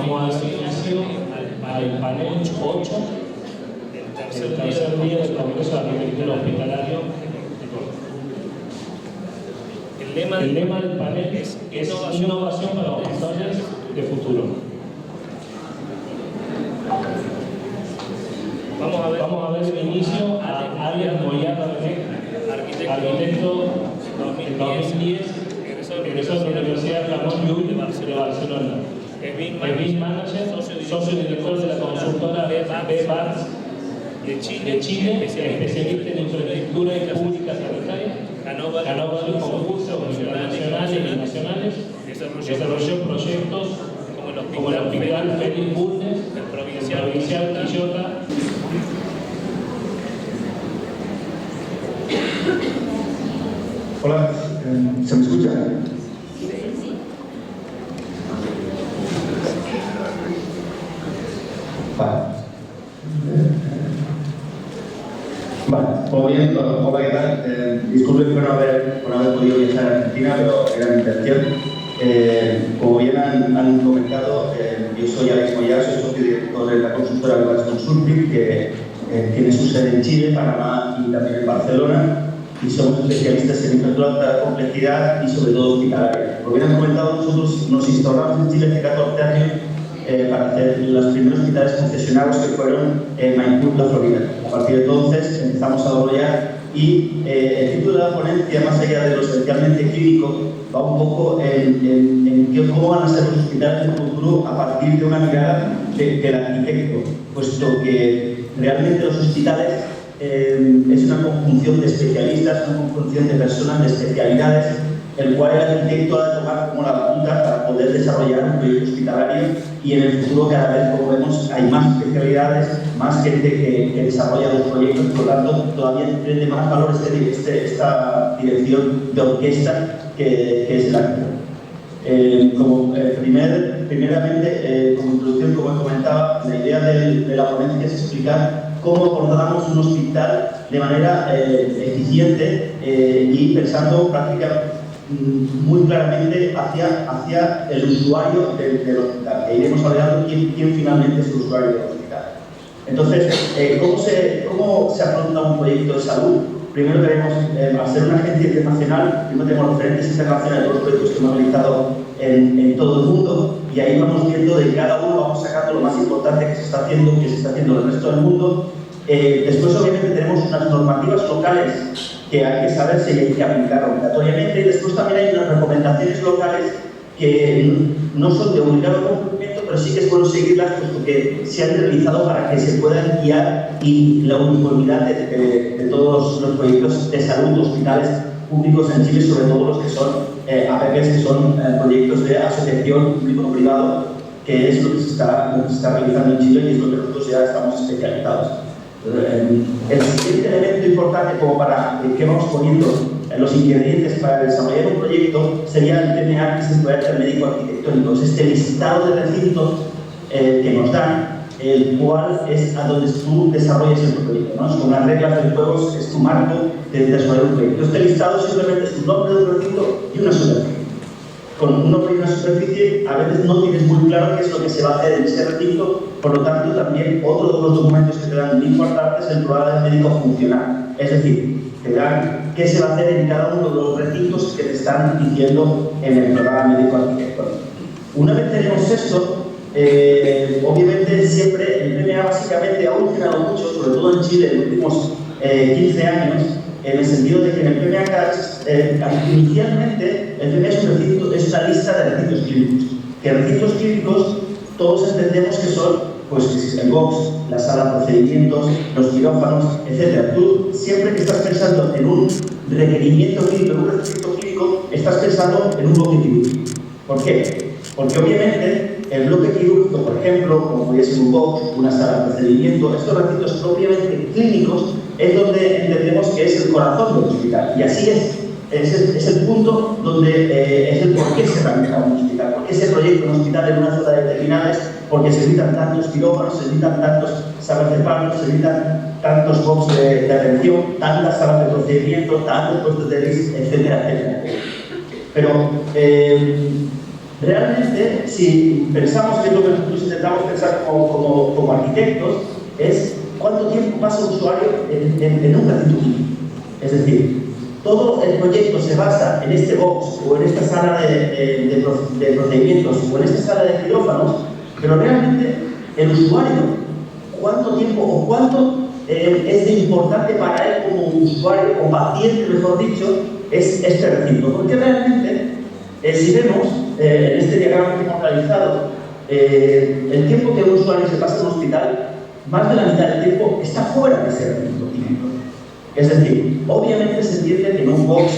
Vamos a dar inicio al panel 8, el tercer día del Congreso de Arquitectura Hospitalario. El lema del panel es innovación para hospitales de futuro. Vamos a ver el inicio a Arias Moyano, arquitecto en 2010, egresado de la Universidad Ramón Llull de Barcelona. Es BIM Manager, socio director de la consultora B-Bars de Chile, especialista en infraestructura pública sanitaria, ganó varios concursos internacionales y nacionales, desarrolló proyectos como el Hospital Félix Bulnes, el Provincial Quillota. Hola, ¿se me escucha? Vale, pues bien, hola, ¿qué tal? Disculpen por no haber podido viajar a Argentina, pero era mi intención. Como bien han comentado, yo soy Alex Moyano, soy socio director de la consultora B-Bars Consulting, que tiene su sede en Chile, Panamá y también en Barcelona. Y somos especialistas en infraestructura de alta complejidad y sobre todo hospitalaria. Como bien han comentado, nosotros nos instalamos en Chile hace 14 años para hacer los primeros hospitales concesionarios que fueron Maipú, La Florida. A partir de entonces empezamos a desarrollar y el título de la ponencia, más allá de lo esencialmente clínico, va un poco en cómo van a ser los hospitales del futuro a partir de una mirada del arquitecto, puesto que realmente los hospitales es una conjunción de especialistas, una conjunción de personas de especialidades, el cual el arquitecto ha de tomar como la batuta para poder desarrollar un proyecto hospitalario, y en el futuro cada vez, como vemos, hay más especialidades, más gente que desarrolla los proyectos, por lo tanto todavía tiene más valor esta dirección de orquesta que es el arquitecto. Primeramente, como introducción, como comentaba, la idea de la ponencia es explicar cómo abordamos un hospital de manera eficiente y pensando prácticamente muy claramente hacia el usuario del hospital. E iremos hablando quién finalmente es el usuario del hospital. Entonces, ¿cómo se afronta un proyecto de salud? Primero queremos, al ser una agencia internacional, primero tenemos referentes internacionales de los proyectos que hemos realizado en todo el mundo, y ahí vamos viendo de cada uno, vamos sacando lo más importante que se está haciendo en el resto del mundo. Después, obviamente, tenemos unas normativas locales que hay que saber si hay que aplicar obligatoriamente, y después también hay unas recomendaciones locales que no son de obligado cumplimiento, pero sí que es bueno seguirlas, puesto que se han realizado para que se puedan guiar y la uniformidad de todos los proyectos de salud, hospitales públicos en Chile, sobre todo los que son APPs, que son proyectos de asociación público-privado, que es lo que se está realizando en Chile y es lo que nosotros ya estamos especializados. El siguiente elemento importante, como para que vamos poniendo los ingredientes para desarrollar un proyecto, sería el TMA, que es el proyecto médico arquitectónico. Es este listado de recintos que nos dan, el cual es a donde tú desarrollas el proyecto, ¿no? Son las reglas del juego, es tu marco de desarrollar un proyecto. Este listado simplemente es un nombre de un recinto y una superficie. Con un nombre y una superficie, a veces no tienes muy claro qué es lo que se va a hacer en ese recinto, por lo tanto, también otro de los documentos que te dan muy importantes es el programa de médico funcional. Es decir, te dan qué se va a hacer en cada uno de los recintos que te están diciendo en el programa médico arquitectónico. Una vez tenemos esto, obviamente siempre el PMA básicamente ha evolucionado mucho, sobre todo en Chile en los últimos 15 años, en el sentido de que en el PMA inicialmente el PMA es una lista de recintos clínicos. Que recintos clínicos todos entendemos que son pues el box, la sala de procedimientos, los quirófanos, etc. Tú siempre que estás pensando en un requerimiento clínico, en un requerimiento clínico, estás pensando en un bloque quirúrgico. ¿Por qué? Porque obviamente el bloque quirúrgico, por ejemplo, como podría ser un box, una sala de procedimiento, estos recintos propiamente clínicos es donde entendemos que es el corazón del hospital. Y así es. Es el punto donde es el por qué se realiza un hospital, por qué se proyecta un hospital en una zona determinada, es porque se necesitan tantos quirófanos, se necesitan tantos salas de parto, se necesitan tantos box de atención, tantas salas de procedimiento, tantos puestos de crisis, etcétera, etcétera. Pero realmente, si pensamos, que es lo que nosotros intentamos pensar como arquitectos, es cuánto tiempo pasa un usuario en un recinto químico. Es decir, todo el proyecto se basa en este box o en esta sala de procedimientos o en esta sala de quirófanos, pero realmente el usuario, cuánto tiempo o cuánto es de importante para él como usuario o paciente, mejor dicho, es este recinto. Porque realmente, si vemos en este diagrama que hemos realizado, el tiempo que un usuario se pasa en un hospital, más de la mitad del tiempo está fuera de ese recinto químico. Es decir, obviamente se entiende que en un box,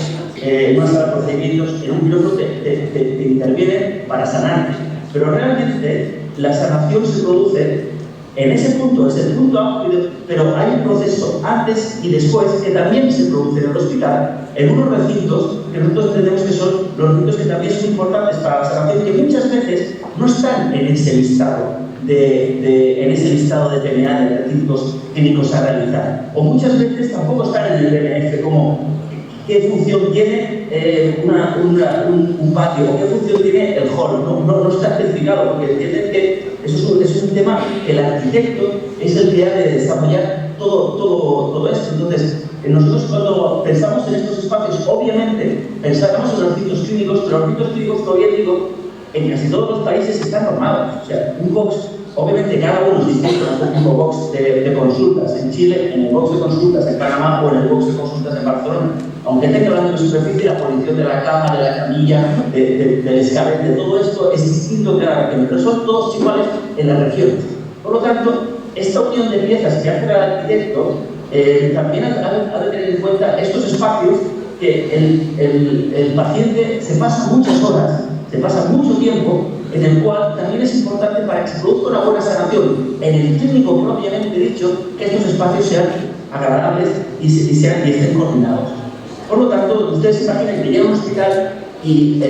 en una sala de procedimientos, en un quirófano te interviene para sanarte, pero realmente la sanación se produce en ese punto, es el punto amplio, pero hay un proceso antes y después que también se produce en el hospital, en unos recintos que nosotros entendemos que son los recintos que también son importantes para la sanación, que muchas veces no están en ese listado de PNA, de recintos clínicos a realizar, o muchas veces tampoco están en el BMF, como qué función tiene un patio o qué función tiene el hall. No está especificado, porque entienden que eso es un tema que el arquitecto es el que ha de desarrollar todo esto. Entonces, nosotros cuando pensamos en estos espacios, obviamente pensamos en los recintos clínicos, pero los recintos clínicos, todavía digo, en casi todos los países están normados. O sea, un box, obviamente cada uno es distinto. No es el mismo box de consultas en Chile, en el box de consultas en Panamá o en el box de consultas en Barcelona. Aunque tenga la misma superficie, la posición de la cama, de la camilla, del escalete, de todo esto es distinto que la región, pero son todos iguales en las regiones. Por lo tanto, esta unión de piezas que hace el arquitecto también ha de tener en cuenta estos espacios que el paciente se pasa muchas horas, se pasa mucho tiempo, en el cual también es importante para que se produzca una buena sanación en el clínico propiamente dicho, que estos espacios sean agradables y estén coordinados. Por lo tanto, ustedes se imaginan que llega a un hospital y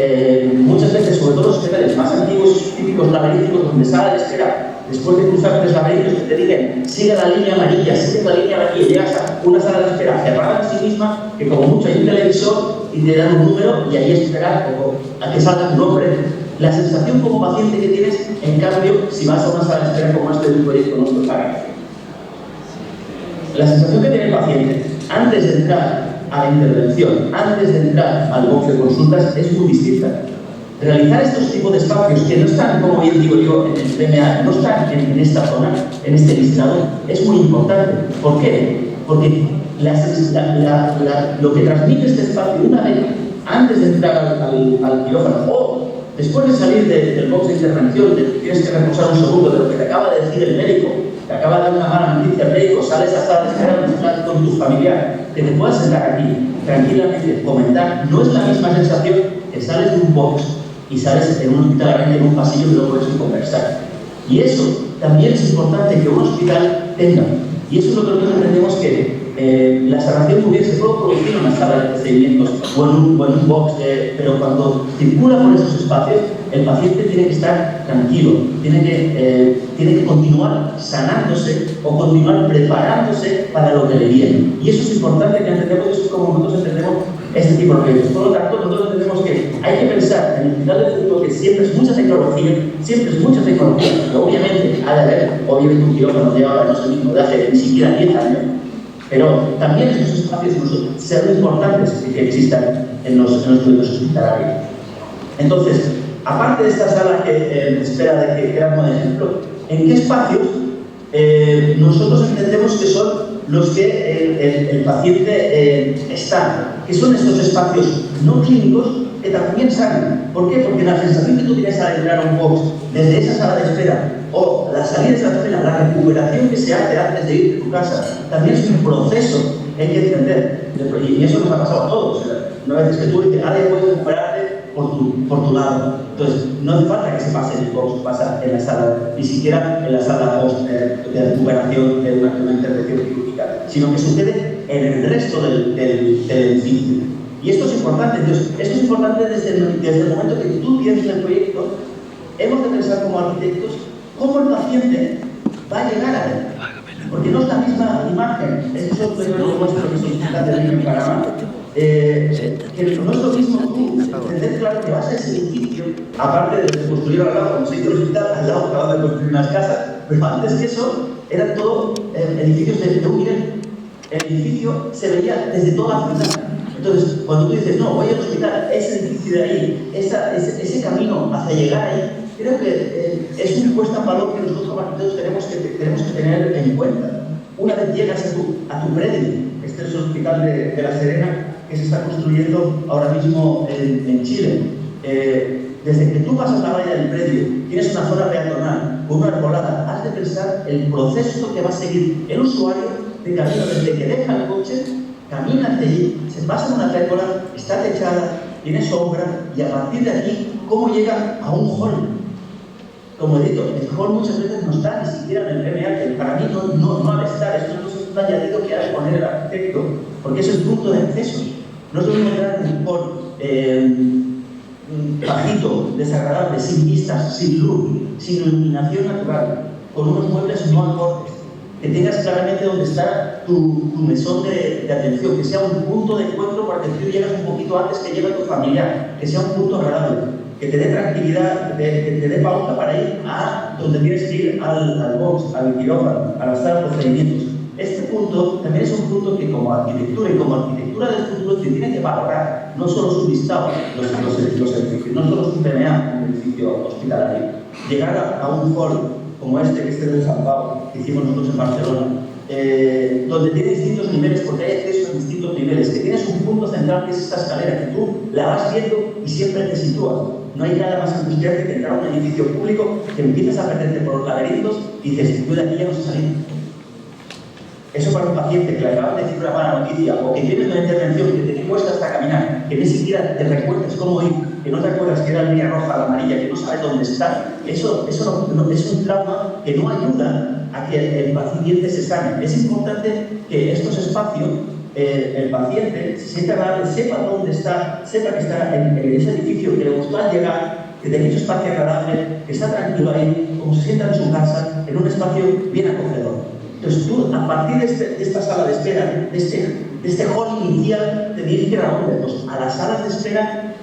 muchas veces, sobre todo los hospitales más antiguos, típicos laberínticos, donde sala de espera, después de cruzar 3 laberintos que te digan sigue la línea amarilla, y llegas a una sala de espera cerrada en sí misma, que como mucho hay un televisor y te dan un número y ahí esperar a que salga tu nombre. La sensación como paciente que tienes, en cambio, si vas a una sala de espera como este de un proyecto nuestro para la sensación que tiene el paciente antes de entrar a la intervención, antes de entrar al box de consultas, es muy distinta. Realizar estos tipos de espacios que no están, como bien digo yo, en el PMA, no están en esta zona, en este listado, es muy importante. ¿Por qué? Porque lo que transmite este espacio una vez antes de entrar al quirófano o después de salir del box de intervención, tienes que reposar un segundo de lo que te acaba de decir el médico, te acaba de dar una mala noticia el médico, sales a sala de espera con tu familiar, que te puedas sentar aquí tranquilamente, comentar, no es la misma sensación que sales de un box y sales en un hospital en un pasillo y no puedes conversar. Y eso también es importante que un hospital tenga. Y eso es lo que nosotros entendemos que la sanación se puede producir en una sala de procedimientos o en un box, pero cuando circula por esos espacios, el paciente tiene que estar tranquilo, tiene que continuar sanándose o continuar preparándose para lo que le viene. Y eso es importante que entendemos, eso es como nosotros entendemos este tipo de proyectos. Por lo tanto, nosotros entendemos que hay que pensar en el hospital del futuro, que siempre es mucha tecnología, que obviamente ha de haber, obviamente un quirófano de ahora no es el mismo de hace ni siquiera 10 años, pero también estos espacios sean importantes que existan en los proyectos hospitalarios. Entonces, aparte de esta sala que espera de que era como ejemplo, ¿en qué espacios nosotros entendemos que son los que el paciente está? Que son estos espacios no clínicos que también sanan. ¿Por qué? Porque la sensación que tú tienes al entrar a un box desde esa sala de espera o la salida de esa espera, la recuperación que se hace antes de ir de tu casa, también es un proceso que hay que entender. Y eso nos ha pasado a todos. Una vez que tú dices, ahora puedes recuperarte por tu lado. Entonces, no hace falta que se pase en el box, pasa en la sala, ni siquiera en la sala post de recuperación de una intervención quirúrgica, sino que sucede en el resto del edificio. Y esto es importante. Entonces, esto es importante desde el momento que tú tienes el proyecto. Hemos de pensar como arquitectos cómo el paciente va a llegar a él. Porque no es la misma imagen. Estos son proyectos nuestros que solicitan del niño en Panamá. que no es lo mismo tú entender claro que vas a ese edificio, aparte de construir al lado, como se hizo el hospital, al lado acaban de construir unas casas, pero antes que eso eran todo edificios de un nivel. El edificio se veía desde toda la ciudad. Entonces, cuando tú dices, no, voy al hospital, ese edificio de ahí, ese camino hacia llegar ahí, creo que es una puesta en valor que nosotros como arquitectos tenemos que tener en cuenta. Una vez llegas a tu predio, este es el hospital de La Serena, que se está construyendo ahora mismo en Chile. Desde que tú pasas la valla del predio, tienes una zona peatonal con una arbolada, has de pensar el proceso que va a seguir el usuario de camino desde que deja el coche, camina hacia allí, se pasa en una pérgola, está techada, tiene sombra, y a partir de aquí, ¿cómo llega a un hall? Como he dicho, el hall muchas veces no está ni siquiera en el PMA, que para mí no ha de estar, esto no es un añadido que ha de poner el arquitecto, porque es el punto de acceso. No es lo mismo entrar en un hall bajito, desagradable, sin vistas, sin luz, sin iluminación natural, con unos muebles no acordes, que tengas claramente donde está tu mesón de atención, que sea un punto de encuentro para que tú llegues un poquito antes que llegue tu familiar, que sea un punto agradable, que te dé tranquilidad, que te dé pauta para ir a donde tienes que ir, al box, al quirófano, a la sala de procedimientos. Este punto también es un punto que como arquitectura y como arquitectura del futuro te tiene que valorar, no solo su listado, los edificios, no solo su PMA, un edificio hospitalario. Llegar a un hall como este, que es el de San Pau, que hicimos nosotros en Barcelona, donde tiene distintos niveles, porque hay acceso a distintos niveles, que tienes un punto central que es esta escalera, que tú la vas viendo y siempre te sitúas. No hay nada más angustiante que entrar a un edificio público, que empiezas a perderte por los laberintos y dices, yo de aquí ya no sé salir. Eso para un paciente que le acaban de decir una mala noticia o que tienes una intervención que te cuesta hasta caminar, que ni siquiera te recuerdas cómo ir, que no te acuerdas que era la línea roja, la amarilla, que no sabes dónde está, eso no, es un trauma que no ayuda a que el paciente se sane. Es importante que estos espacios, el paciente se sienta agradable, sepa dónde está, sepa que está en ese edificio, que le gustó al llegar, que tiene un espacio agradable, que está tranquilo ahí, como se sienta en su casa, en un espacio bien acogedor. Entonces tú, a partir de esta sala de espera, de este hall inicial, te diriges a dónde? Pues a las salas de espera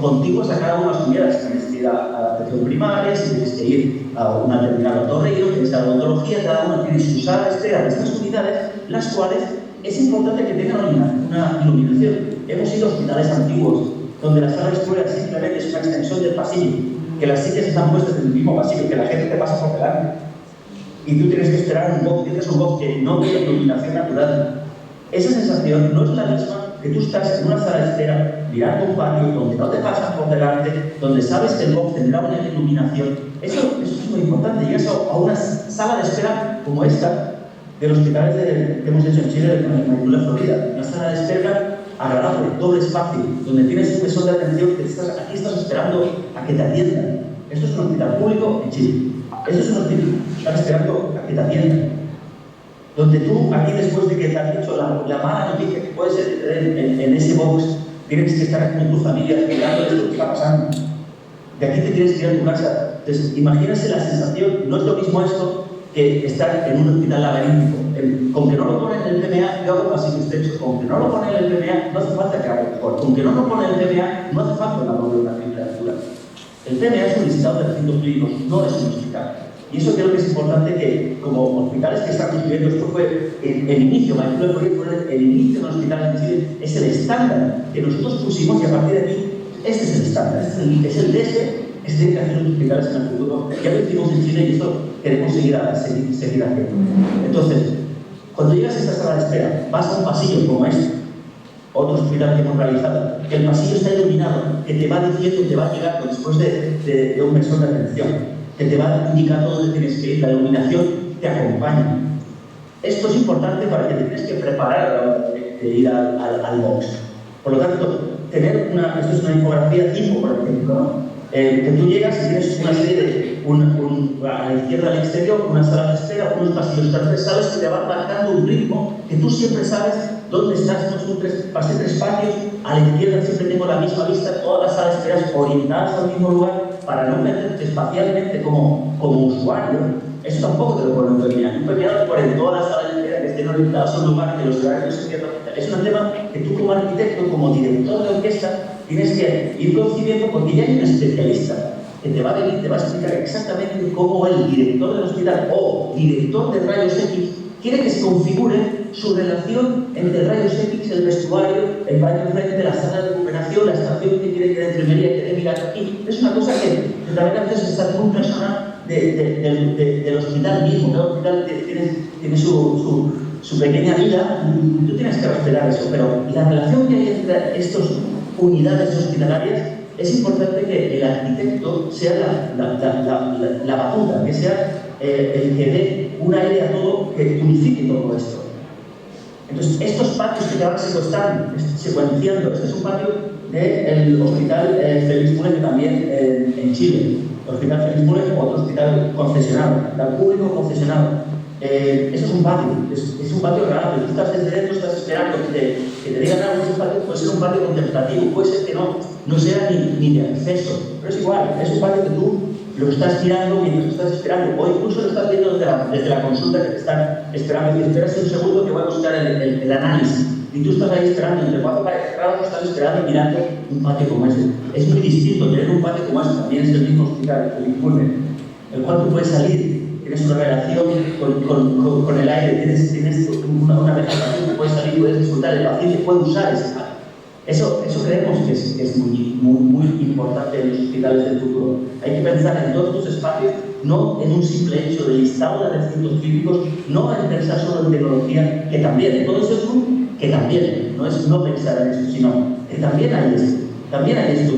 contiguas a cada una de las unidades. Si tienes que ir a la atención primaria, si tienes que ir a una determinada otorrino, tienes que ir a la odontología, cada una tiene su sala de espera de estas unidades, las cuales es importante que tengan una iluminación. Hemos ido a hospitales antiguos, donde la sala de espera simplemente es una extensión del pasillo, que las sillas están puestas en el mismo pasillo, que la gente te pasa por delante. Y tú tienes que esperar un box, tienes un box que no tiene iluminación natural. Esa sensación no es la misma que tú estás en una sala de espera, mirando un patio donde no te pasan por delante, donde sabes que el box tendrá una iluminación. Eso es muy importante. Llegas a una sala de espera como esta, de los hospitales que hemos hecho en Chile, en la Florida. Una sala de espera agradable, doble espacio, donde tienes un mesón de atención que aquí estás esperando a que te atiendan. Esto es un hospital público en Chile. Eso es un hospital, estás esperando a que te atiendan. Donde tú, aquí después de que te has dicho la mala noticia que puede ser en ese box, tienes que estar con tu familia mirando esto que está pasando. De aquí te tienes que ir a tu casa. Entonces, imagínate la sensación, no es lo mismo esto que estar en un hospital laberíntico. Con que no lo ponen en el PMA, yo hago pasillo estrecho. Con que no lo ponen en el PMA, no hace falta que haga mejor. Con que no lo ponen en el PMA, no hace falta una temperatura. El PMA es un listado de recintos clínicos, no es un hospital. Y eso creo que es importante que, como hospitales que están construyendo, esto fue el inicio, el inicio de los hospitales en Chile, es el estándar que nosotros pusimos y a partir de aquí, este es el estándar, es el desde que se tienen que hacer los hospitales en el futuro. Ya lo hicimos en Chile y esto queremos seguir haciendo. Entonces, cuando llegas a esta sala de espera, vas a un pasillo como este, otro hospital que hemos realizado, que el pasillo está iluminado, que te va diciendo, te va guiando después de un mesón de atención, que te va indicando dónde tienes que ir, la iluminación te acompaña. Esto es importante para que te tienes que preparar a la hora de ir al box. Por lo tanto, esto es una infografía tipo, por ejemplo, ¿no? Que tú llegas y tienes una serie de, a la izquierda al exterior, una sala de espera, unos pasillos transversales que te van marcando un ritmo que tú siempre sabes dónde estás. Pasé 3 patios, a la izquierda siempre tengo la misma vista, todas las salas de espera orientadas al mismo lugar para no perderte espacialmente como usuario. Eso tampoco te lo ponen en un PMA. Un PMA lo ponen en todas las salas de espera que estén orientados a un lugar, que los horarios se pierdan. Es un tema que tú como arquitecto, como director de orquesta, tienes que ir concibiendo, porque ya hay un especialista que te va a venir, te va a explicar exactamente cómo el director del hospital o director de rayos X quiere que se configure su relación entre rayos X, el vestuario, el baño frente, la sala de recuperación, la estación que quiere que de enfermería quiere mirar aquí. Es una cosa que también a veces está muy personal del hospital mismo. Cada hospital tiene su pequeña vida y tú tienes que respetar eso, pero la relación que hay entre estas unidades hospitalarias es importante que el arquitecto sea la batuta, que sea el que dé un aire a todo, que unifique todo esto. Entonces, estos patios que te van secuenciando, este es un patio del Hospital Félix Müller, que también en Chile. El Hospital Félix Müller, otro hospital concesionado, hospital público concesionado. Eso es un patio, es un patio agradable. Tú estás desde dentro, estás esperando que te digan algo de ese patio. Puede ser un patio contemplativo, puede ser que no sea ni de acceso, pero es igual, es un patio que tú lo estás tirando mientras estás esperando, o incluso lo estás viendo desde la consulta que te están esperando, y te esperas un segundo que voy a buscar el análisis, y tú estás ahí esperando, entre 4 paredes cerradas, estás esperando y mirando un patio como ese. Es muy distinto tener un patio como ese, también es el mismo hospital, el informe, el cual tú puedes salir, tienes una relación con el aire, tienes una vegetación que puedes salir, puedes disfrutar, el paciente puede usar ese patio. Eso creemos que es muy importante en los hospitales del futuro. Hay que pensar en todos tus espacios, no en un simple hecho de listado de recintos clínicos, no en pensar solo en tecnología, que también, todo eso es que también, no es no pensar en eso, sino que también hay esto. También hay esto.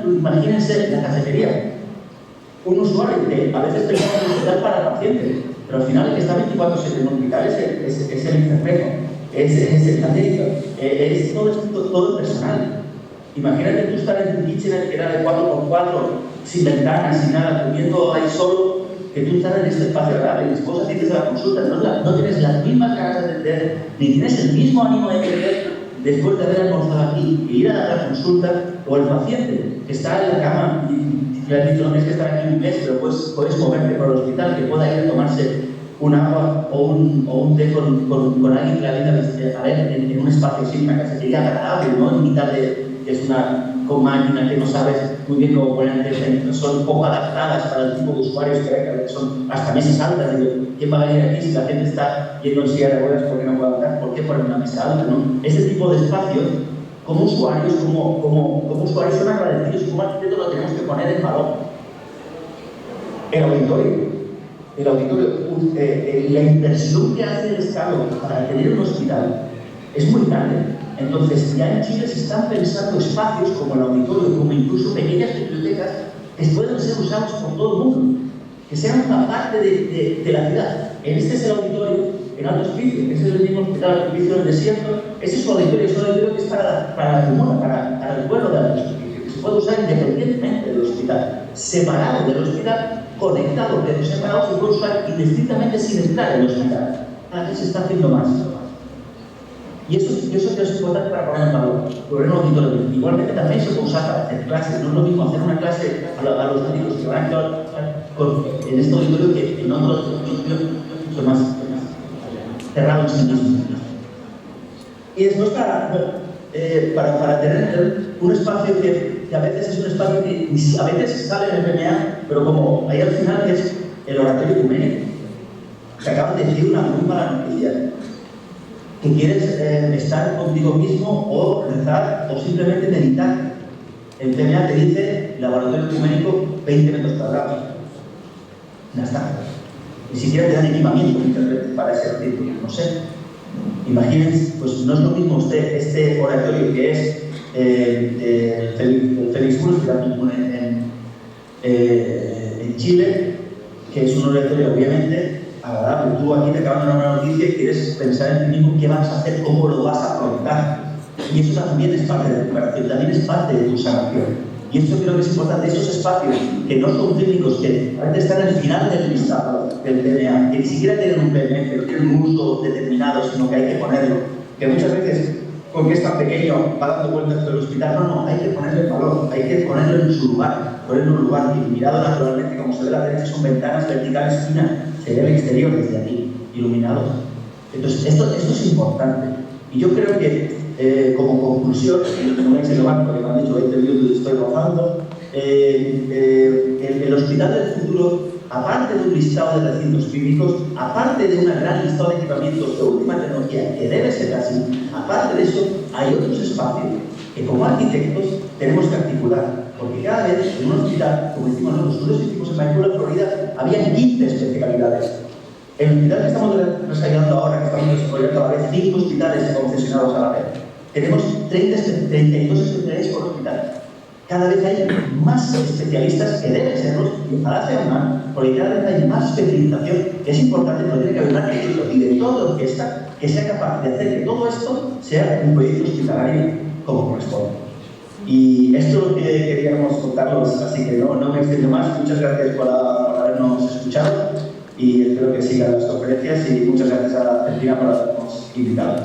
Imagínense la cafetería. Un usuario que a veces pensamos en el hospital para pacientes, pero al final el que está 24/7 en un hospital es el enfermero, es el médico, es todo el personal. Imagínate tú estar en tu kitchen que era de 4x4, sin ventanas, sin nada, comiendo ahí solo, que tú estás en este espacio agradable. Mi esposa dice a la consulta, no tienes las mismas ganas de atender, ni tienes el mismo ánimo de atender después de haber almorzado aquí, y ir a la consulta, o el paciente que está en la cama y le has dicho, no tienes que estar aquí un mes, pero puedes moverte por el hospital, que pueda ir a tomarse un agua o un té con alguien que la vida a ver en un espacio así, una cafetería agradable, ¿no? En mitad que es una máquina que no sabes muy bien cómo poner, son poco adaptadas para el tipo de usuarios que hay, que son hasta mesas altas. Digo, ¿quién va a venir aquí si la gente está yendo en silla de ruedas porque no puede andar? ¿Por qué poner una mesa alta, no? Este tipo de espacios, como usuarios, como usuarios son agradecidos, y como arquitectos lo tenemos que poner en valor. El auditorio, la inversión que hace el Estado para tener un hospital es muy grande. Entonces, ya en Chile se están pensando espacios como el auditorio, como incluso pequeñas bibliotecas que pueden ser usados por todo el mundo, que sean una parte de la ciudad. Este es el auditorio en Alto Hospicio, ese es el mismo hospital Hospicio del Desierto. Ese es su auditorio, es un auditorio que es para la comuna, para el pueblo de Alto Hospicio, que se puede usar independientemente del hospital, separado del hospital, conectado, pero separado, se puede usar indistintamente sin entrar en el hospital. Cada vez se está haciendo más. Y eso es importante para poner en valor, poner un auditorio. Igualmente también se puede usar para hacer clases. No es lo mismo hacer una clase a los médicos que van a actuar en este auditorio que en otros auditorios son más cerrados en sí mismos. Y después para tener un espacio que a veces es un espacio que a veces sale en el PMA, pero como ahí al final es el oratorio ecuménico. Se acaba de decir una muy mala noticia. Que quieres estar contigo mismo o rezar o simplemente meditar. El PMA te dice laboratorio ecuménico 20 metros cuadrados. Ya está. Ni siquiera te dan equipamiento para ese retiro. No sé. Imagínense, pues no es lo mismo este oratorio que es el Félix Müller en Chile, que es un oratorio obviamente agradable. Tú aquí te acaban de dar una noticia y quieres pensar en ti mismo qué vas a hacer, cómo lo vas a afrontar. Y eso también es parte de tu recuperación, también es parte de tu sanación. Y esto creo que es importante, esos espacios que no son clínicos, que a veces están en el final del listado del PMA, que ni siquiera tienen un PMF, que no tienen un uso determinado, sino que hay que ponerlo. Que muchas veces, porque es tan pequeño, va dando vueltas por el hospital. No, hay que ponerle valor, hay que ponerlo en su lugar, ponerlo en un lugar y mirado naturalmente, como se ve a la derecha, son ventanas verticales finas. Se ve el exterior desde aquí, iluminado. Entonces, esto es importante. Y yo creo que, como conclusión, no me sé lo más, porque me han dicho 20 minutos y estoy rozando, el Hospital del Futuro, aparte de un listado de recintos clínicos, aparte de una gran listado de equipamientos de última tecnología, que debe ser así, aparte de eso, hay otros espacios que como arquitectos tenemos que articular. Porque cada vez en un hospital, como decimos nosotros, los equipos en Vancouver, Florida, había 15 especialidades. En el hospital que estamos desarrollando ahora, que estamos desarrollando a la vez 5 hospitales concesionados a la vez, tenemos 32 especialidades por hospital. Cada vez hay más especialistas que deben serlos, y ojalá sean más, porque cada vez hay más especialización. Es importante, pero tiene que haber un arquitecto y de toda orquesta que sea capaz de hacer que todo esto sea un proyecto hospitalario como corresponde. Y esto es lo que queríamos contarlos, así que no me extiendo más. Muchas gracias por habernos escuchado y espero que sigan las conferencias y muchas gracias a Argentina por habernos invitado.